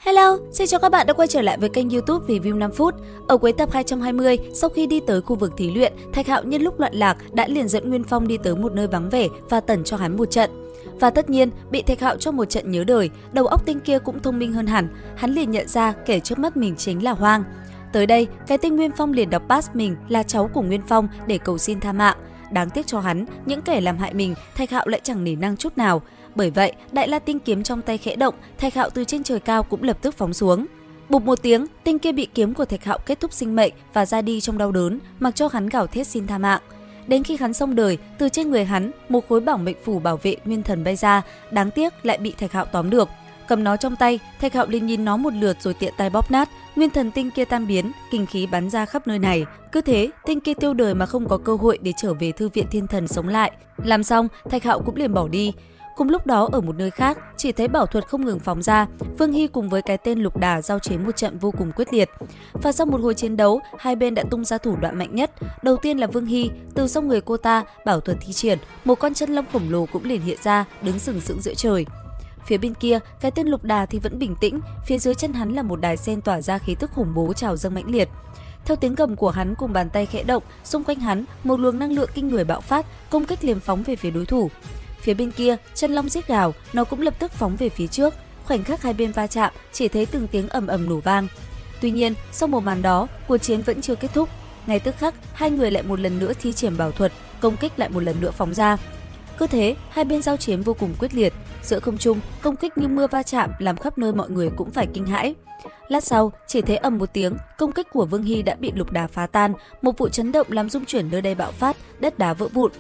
Hello, xin chào các bạn đã quay trở lại với kênh YouTube Review 5 phút. Ở cuối tập 220, sau khi đi tới khu vực thí luyện, Thạch Hạo nhân lúc loạn lạc đã liền dẫn Nguyên Phong đi tới một nơi vắng vẻ và tẩn cho hắn một trận. Và tất nhiên, bị Thạch Hạo cho một trận nhớ đời, đầu óc tinh kia cũng thông minh hơn hẳn, hắn liền nhận ra kẻ trước mắt mình chính là Hoang. Tới đây, cái tên Nguyên Phong liền đọc pass mình là cháu của Nguyên Phong để cầu xin tha mạng. Đáng tiếc cho hắn, những kẻ làm hại mình, Thạch Hạo lại chẳng nể nang chút nào. Bởi vậy, Đại La Tinh kiếm trong tay khẽ động, Thạch Hạo từ trên trời cao cũng lập tức phóng xuống. Bụp một tiếng, tinh kia bị kiếm của Thạch Hạo kết thúc sinh mệnh và ra đi trong đau đớn, mặc cho hắn gào thét xin tha mạng. Đến khi hắn xong đời, từ trên người hắn, một khối bảo mệnh phủ bảo vệ nguyên thần bay ra, đáng tiếc lại bị Thạch Hạo tóm được. Cầm nó trong tay, Thạch Hạo liền nhìn nó một lượt rồi tiện tay bóp nát, nguyên thần tinh kia tan biến, kinh khí bắn ra khắp nơi này. Cứ thế, tinh kia tiêu đời mà không có cơ hội để trở về thư viện thiên thần sống lại. Làm xong, Thạch Hạo cũng liền bỏ đi. Cùng lúc đó ở một nơi khác, chỉ thấy bảo thuật không ngừng phóng ra, Vương Hy cùng với cái tên Lục Đà giao chiến một trận vô cùng quyết liệt. Và sau một hồi chiến đấu, hai bên đã tung ra thủ đoạn mạnh nhất. Đầu tiên là Vương Hy, từ sau người cô ta, bảo thuật thi triển, một con chân long khổng lồ cũng liền hiện ra, đứng sừng sững giữa trời. Phía bên kia, cái tên Lục Đà thì vẫn bình tĩnh, phía dưới chân hắn là một đài sen tỏa ra khí tức khủng bố trào dâng mãnh liệt. Theo tiếng gầm của hắn cùng bàn tay khẽ động, xung quanh hắn, một luồng năng lượng kinh người bạo phát, công kích liềm phóng về phía đối thủ. Phía bên kia, chân long rít gào, nó cũng lập tức phóng về phía trước. Khoảnh khắc hai bên va chạm, chỉ thấy từng tiếng ầm ầm nổ vang. Tuy nhiên, sau một màn đó, cuộc chiến vẫn chưa kết thúc. Ngay tức khắc, hai người lại một lần nữa thi triển bảo thuật, công kích lại một lần nữa phóng ra. Cứ thế, hai bên giao chiến vô cùng quyết liệt. Giữa không trung, công kích như mưa va chạm làm khắp nơi mọi người cũng phải kinh hãi. Lát sau, chỉ thấy ầm một tiếng, công kích của Vương Hy đã bị Lục Đà phá tan, một vụ chấn động làm rung chuyển nơi đây bạo phát, đất đá vỡ vụn.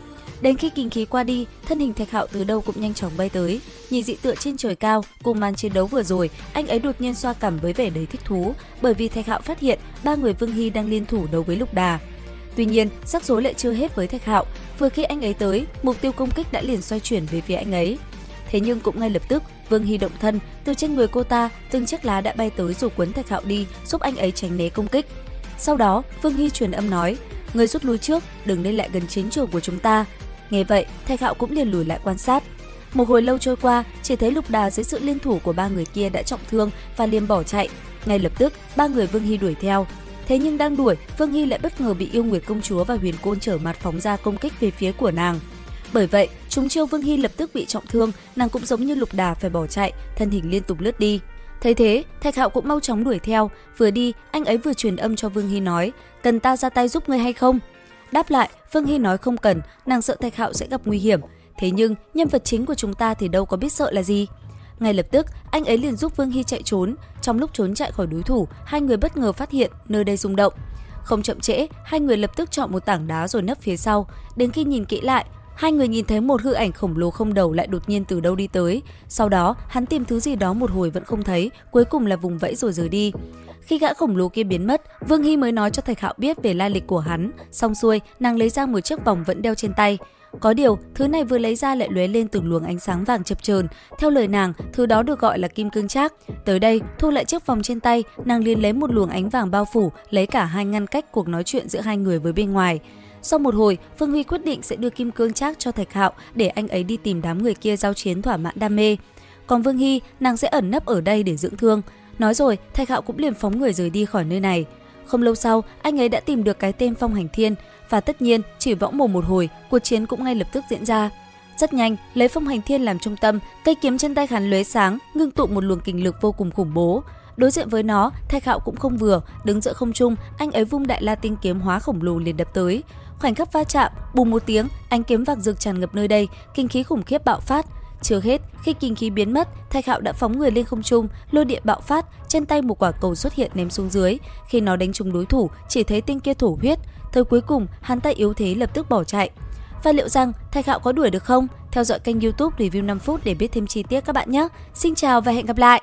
Đến khi kinh khí qua đi, thân hình Thạch Hạo từ đâu cũng nhanh chóng bay tới. Nhìn dị tượng trên trời cao, cùng màn chiến đấu vừa rồi, anh ấy đột nhiên xoa cằm với vẻ đầy thích thú, bởi vì Thạch Hạo phát hiện ba người Vương Hy đang liên thủ đấu với Lục Đà. Tuy nhiên, rắc rối lại chưa hết với Thạch Hạo. Vừa khi anh ấy tới, mục tiêu công kích đã liền xoay chuyển về phía anh ấy. Thế nhưng cũng ngay lập tức, Vương Hy động thân, từ trên người cô ta, từng chiếc lá đã bay tới rồi cuốn Thạch Hạo đi, giúp anh ấy tránh né công kích. Sau đó, Vương Hy truyền âm nói: "Người rút lui trước, đừng lên lại gần chiến trường của chúng ta." Nghe vậy, Thạch Hạo cũng liền lùi lại quan sát. Một hồi lâu trôi qua, chỉ thấy Lục Đà dưới sự liên thủ của ba người kia đã trọng thương và liền bỏ chạy. Ngay lập tức, ba người Vương Hy đuổi theo. Thế nhưng đang đuổi, Vương Hy lại bất ngờ bị Yêu Nguyệt công chúa và Huyền Côn trở mặt phóng ra công kích về phía của nàng. Bởi vậy, trúng chiêu Vương Hy lập tức bị trọng thương, nàng cũng giống như Lục Đà phải bỏ chạy, thân hình liên tục lướt đi. Thấy thế, Thạch Hạo cũng mau chóng đuổi theo, vừa đi, anh ấy vừa truyền âm cho Vương Hy nói: "Cần ta ra tay giúp ngươi hay không?" Đáp lại, Vương Hy nói không cần, nàng sợ Thạch Hạo sẽ gặp nguy hiểm. Thế nhưng, nhân vật chính của chúng ta thì đâu có biết sợ là gì. Ngay lập tức, anh ấy liền giúp Vương Hy chạy trốn. Trong lúc trốn chạy khỏi đối thủ, hai người bất ngờ phát hiện nơi đây rung động. Không chậm trễ, hai người lập tức chọn một tảng đá rồi nấp phía sau. Đến khi nhìn kỹ lại, hai người nhìn thấy một hư ảnh khổng lồ không đầu lại đột nhiên từ đâu đi tới. Sau đó, hắn tìm thứ gì đó một hồi vẫn không thấy, cuối cùng là vùng vẫy rồi rời đi. Khi gã khổng lồ kia biến mất, Vương Hy mới nói cho Thạch Hạo biết về lai lịch của hắn. Xong xuôi, nàng lấy ra một chiếc vòng vẫn đeo trên tay. Có điều, thứ này vừa lấy ra lại lóe lên từng luồng ánh sáng vàng chập chờn. Theo lời nàng, thứ đó được gọi là kim cương trác. Tới đây, thu lại chiếc vòng trên tay, nàng liền lấy một luồng ánh vàng bao phủ, lấy cả hai ngăn cách cuộc nói chuyện giữa hai người với bên ngoài. Sau một hồi, Vương Hy quyết định sẽ đưa kim cương trác cho Thạch Hạo để anh ấy đi tìm đám người kia giao chiến thỏa mãn đam mê. Còn Vương Hy, nàng sẽ ẩn nấp ở đây để dưỡng thương. Nói rồi, Thạch Hạo cũng liền phóng người rời đi khỏi nơi này. Không lâu sau, anh ấy đã tìm được cái tên Phong Hành Thiên. Và tất nhiên, chỉ võng mồm một hồi, cuộc chiến cũng ngay lập tức diễn ra. Rất nhanh, lấy Phong Hành Thiên làm trung tâm, cây kiếm trên tay hắn lóe sáng, ngưng tụ một luồng kình lực vô cùng khủng bố. Đối diện với nó, Thạch Hạo cũng không vừa, đứng giữa không trung, anh ấy vung Đại La Tinh kiếm hóa khổng lồ liền đập tới. Khoảnh khắc va chạm, bùng một tiếng, ánh kiếm vàng rực tràn ngập nơi đây, kinh khí khủng khiếp bạo phát. Chưa hết, khi kinh khí biến mất, Thạch Hạo đã phóng người lên không trung, lôi điện bạo phát, trên tay một quả cầu xuất hiện ném xuống dưới. Khi nó đánh trúng đối thủ, chỉ thấy tinh kia thổ huyết. Thời cuối cùng, hắn ta yếu thế lập tức bỏ chạy. Và liệu rằng Thạch Hạo có đuổi được không? Theo dõi kênh YouTube Review 5 phút để biết thêm chi tiết các bạn nhé. Xin chào và hẹn gặp lại.